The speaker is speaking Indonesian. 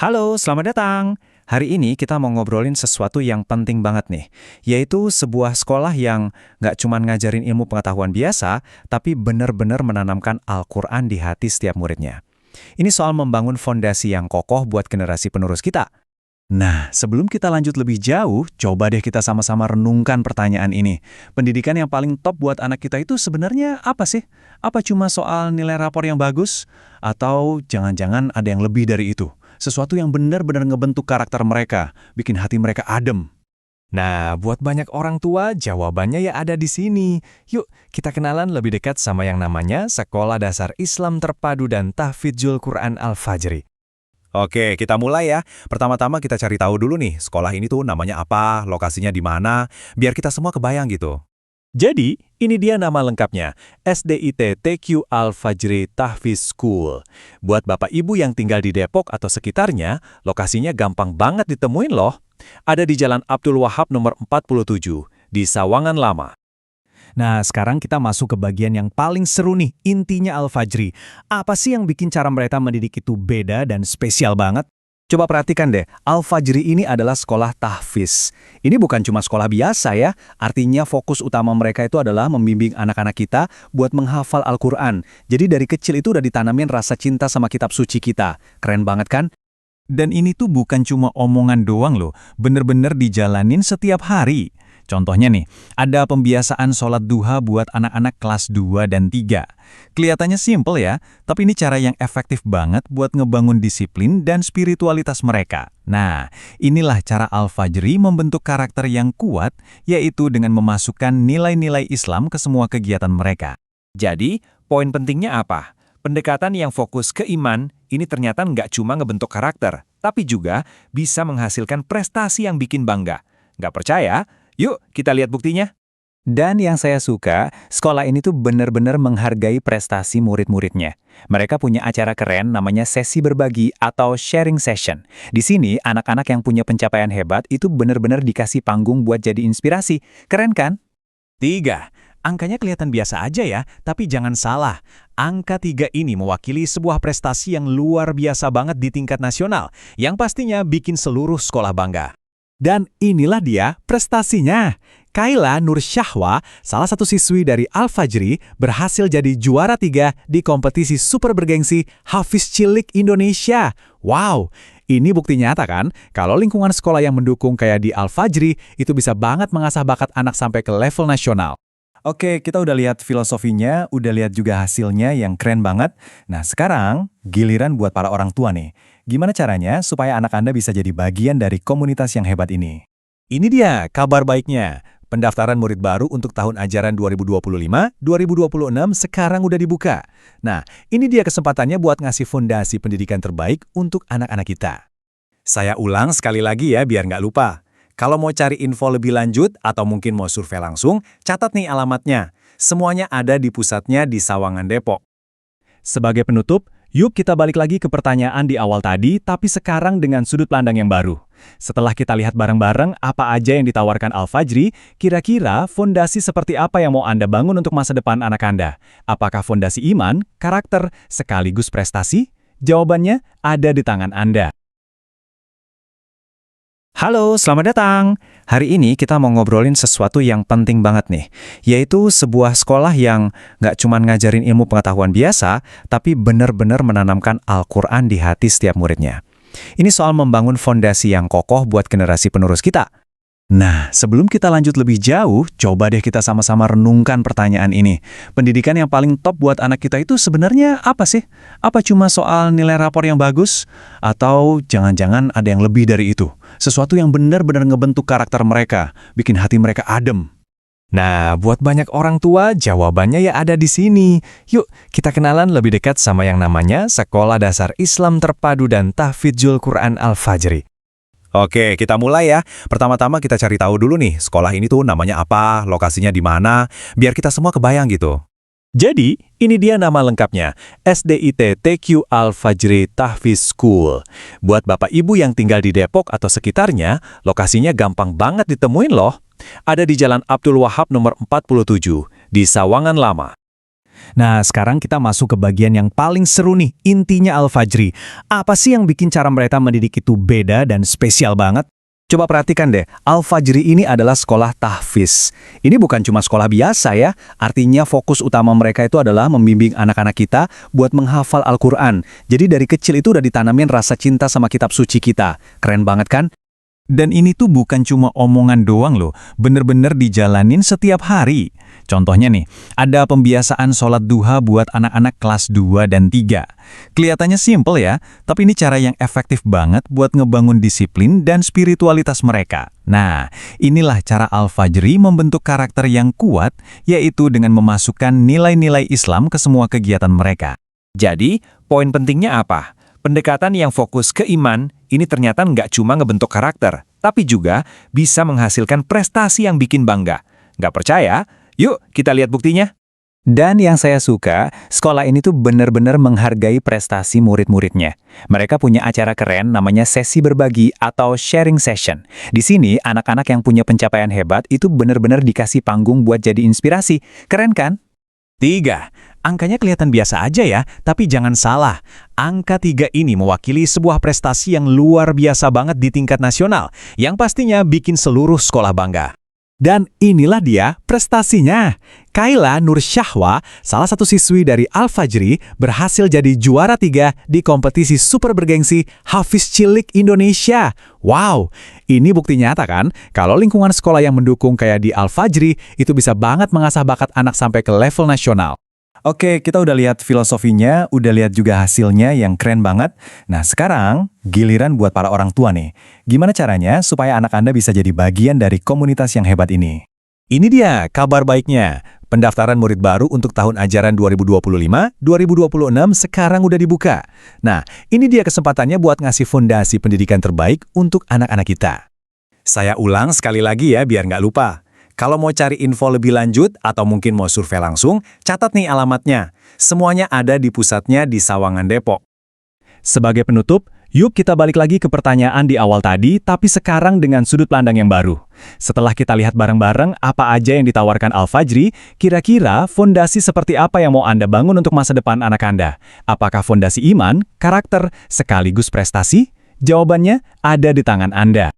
Halo, selamat datang. Hari ini kita mau ngobrolin sesuatu yang penting banget nih, yaitu sebuah sekolah yang nggak cuma ngajarin ilmu pengetahuan biasa, tapi benar-benar menanamkan Al-Quran di hati setiap muridnya. Ini soal membangun fondasi yang kokoh buat generasi penerus kita. Nah, sebelum kita lanjut lebih jauh, coba deh kita sama-sama renungkan pertanyaan ini. Pendidikan yang paling top buat anak kita itu sebenarnya apa sih? Apa cuma soal nilai rapor yang bagus? Atau jangan-jangan ada yang lebih dari itu? Sesuatu yang benar-benar ngebentuk karakter mereka, bikin hati mereka adem. Nah, buat banyak orang tua, jawabannya ya ada di sini. Yuk, kita kenalan lebih dekat sama yang namanya Sekolah Dasar Islam Terpadu dan Tahfidzul Quran Al-Fajri. Oke, kita mulai ya. Pertama-tama kita cari tahu dulu nih, sekolah ini tuh namanya apa, lokasinya di mana, biar kita semua kebayang gitu. Jadi, ini dia nama lengkapnya, SDIT TQ Al-Fajri Tahfidz School. Buat Bapak Ibu yang tinggal di Depok atau sekitarnya, lokasinya gampang banget ditemuin loh. Ada di Jalan Abdul Wahab nomor 47, di Sawangan Lama. Nah, sekarang kita masuk ke bagian yang paling seru nih, intinya Al-Fajri. Apa sih yang bikin cara mereka mendidik itu beda dan spesial banget? Coba perhatikan deh, Al-Fajri ini adalah sekolah tahfiz. Ini bukan cuma sekolah biasa ya, artinya fokus utama mereka itu adalah membimbing anak-anak kita buat menghafal Al-Quran. Jadi dari kecil itu udah ditanamin rasa cinta sama kitab suci kita. Keren banget kan? Dan ini tuh bukan cuma omongan doang loh, bener-bener dijalanin setiap hari. Contohnya nih, ada pembiasaan sholat duha buat anak-anak kelas 2 dan 3. Kelihatannya simple ya, tapi ini cara yang efektif banget buat ngebangun disiplin dan spiritualitas mereka. Nah, inilah cara Al-Fajri membentuk karakter yang kuat, yaitu dengan memasukkan nilai-nilai Islam ke semua kegiatan mereka. Jadi, poin pentingnya apa? Pendekatan yang fokus ke iman, ini ternyata nggak cuma ngebentuk karakter, tapi juga bisa menghasilkan prestasi yang bikin bangga. Nggak percaya? Yuk, kita lihat buktinya. Dan yang saya suka, sekolah ini tuh benar-benar menghargai prestasi murid-muridnya. Mereka punya acara keren namanya sesi berbagi atau sharing session. Di sini, anak-anak yang punya pencapaian hebat itu benar-benar dikasih panggung buat jadi inspirasi. Keren kan? 3. Angkanya kelihatan biasa aja ya, tapi jangan salah. Angka 3 ini mewakili sebuah prestasi yang luar biasa banget di tingkat nasional, yang pastinya bikin seluruh sekolah bangga. Dan inilah dia prestasinya. Kaila Nur Syahwa, salah satu siswi dari Al-Fajri, berhasil jadi juara 3 di kompetisi super bergengsi Hafiz Cilik Indonesia. Wow, ini bukti nyata kan, kalau lingkungan sekolah yang mendukung kayak di Al-Fajri, itu bisa banget mengasah bakat anak sampai ke level nasional. Oke, kita udah lihat filosofinya, udah lihat juga hasilnya yang keren banget. Nah, sekarang giliran buat para orang tua nih. Gimana caranya supaya anak Anda bisa jadi bagian dari komunitas yang hebat ini? Ini dia kabar baiknya. Pendaftaran murid baru untuk tahun ajaran 2025-2026 sekarang udah dibuka. Nah, ini dia kesempatannya buat ngasih fondasi pendidikan terbaik untuk anak-anak kita. Saya ulang sekali lagi ya biar nggak lupa. Kalau mau cari info lebih lanjut atau mungkin mau survei langsung, catat nih alamatnya. Semuanya ada di pusatnya di Sawangan Depok. Sebagai penutup, yuk kita balik lagi ke pertanyaan di awal tadi, tapi sekarang dengan sudut pandang yang baru. Setelah kita lihat bareng-bareng apa aja yang ditawarkan Al-Fajri, kira-kira fondasi seperti apa yang mau Anda bangun untuk masa depan anak Anda? Apakah fondasi iman, karakter, sekaligus prestasi? Jawabannya ada di tangan Anda. Halo, selamat datang. Hari ini kita mau ngobrolin sesuatu yang penting banget nih, yaitu sebuah sekolah yang nggak cuma ngajarin ilmu pengetahuan biasa, tapi benar-benar menanamkan Al-Quran di hati setiap muridnya. Ini soal membangun fondasi yang kokoh buat generasi penerus kita. Nah, sebelum kita lanjut lebih jauh, coba deh kita sama-sama renungkan pertanyaan ini. Pendidikan yang paling top buat anak kita itu sebenarnya apa sih? Apa cuma soal nilai rapor yang bagus? Atau jangan-jangan ada yang lebih dari itu? Sesuatu yang benar-benar ngebentuk karakter mereka, bikin hati mereka adem. Nah, buat banyak orang tua, jawabannya ya ada di sini. Yuk, kita kenalan lebih dekat sama yang namanya Sekolah Dasar Islam Terpadu dan Tahfidzul Quran Al-Fajri. Oke, kita mulai ya. Pertama-tama kita cari tahu dulu nih, sekolah ini tuh namanya apa, lokasinya di mana, biar kita semua kebayang gitu. Jadi, ini dia nama lengkapnya, SDIT TQ Al-Fajri Tahfidz School. Buat Bapak Ibu yang tinggal di Depok atau sekitarnya, lokasinya gampang banget ditemuin loh. Ada di Jalan Abdul Wahab nomor 47, di Sawangan Lama. Nah, sekarang kita masuk ke bagian yang paling seru nih, intinya Al-Fajri. Apa sih yang bikin cara mereka mendidik itu beda dan spesial banget? Coba perhatikan deh, Al-Fajri ini adalah sekolah tahfiz. Ini bukan cuma sekolah biasa ya, artinya fokus utama mereka itu adalah membimbing anak-anak kita buat menghafal Al-Quran. Jadi dari kecil itu udah ditanamin rasa cinta sama kitab suci kita. Keren banget kan? Dan ini tuh bukan cuma omongan doang loh, bener-bener dijalanin setiap hari. Contohnya nih, ada pembiasaan sholat duha buat anak-anak kelas 2 dan 3. Kelihatannya simple ya, tapi ini cara yang efektif banget buat ngebangun disiplin dan spiritualitas mereka. Nah, inilah cara Al-Fajri membentuk karakter yang kuat, yaitu dengan memasukkan nilai-nilai Islam ke semua kegiatan mereka. Jadi, poin pentingnya apa? Pendekatan yang fokus ke iman, ini ternyata nggak cuma ngebentuk karakter, tapi juga bisa menghasilkan prestasi yang bikin bangga. Nggak percaya? Yuk, kita lihat buktinya. Dan yang saya suka, sekolah ini tuh benar-benar menghargai prestasi murid-muridnya. Mereka punya acara keren namanya sesi berbagi atau sharing session. Di sini, anak-anak yang punya pencapaian hebat itu benar-benar dikasih panggung buat jadi inspirasi. Keren kan? 3. Angkanya kelihatan biasa aja ya, tapi jangan salah. Angka 3 ini mewakili sebuah prestasi yang luar biasa banget di tingkat nasional, yang pastinya bikin seluruh sekolah bangga. Dan inilah dia prestasinya. Kaila Nur Syahwa, salah satu siswi dari Al-Fajri, berhasil jadi juara 3 di kompetisi super bergengsi Hafiz Cilik Indonesia. Wow, ini bukti nyata kan, kalau lingkungan sekolah yang mendukung kayak di Al-Fajri, itu bisa banget mengasah bakat anak sampai ke level nasional. Oke, kita udah lihat filosofinya, udah lihat juga hasilnya yang keren banget. Nah, sekarang giliran buat para orang tua nih. Gimana caranya supaya anak Anda bisa jadi bagian dari komunitas yang hebat ini? Ini dia kabar baiknya. Pendaftaran murid baru untuk tahun ajaran 2025-2026 sekarang udah dibuka. Nah, ini dia kesempatannya buat ngasih fondasi pendidikan terbaik untuk anak-anak kita. Saya ulang sekali lagi ya biar nggak lupa. Kalau mau cari info lebih lanjut atau mungkin mau survei langsung, catat nih alamatnya. Semuanya ada di pusatnya di Sawangan, Depok. Sebagai penutup, yuk kita balik lagi ke pertanyaan di awal tadi, tapi sekarang dengan sudut pandang yang baru. Setelah kita lihat bareng-bareng apa aja yang ditawarkan Al-Fajri, kira-kira fondasi seperti apa yang mau Anda bangun untuk masa depan anak Anda? Apakah fondasi iman, karakter, sekaligus prestasi? Jawabannya ada di tangan Anda.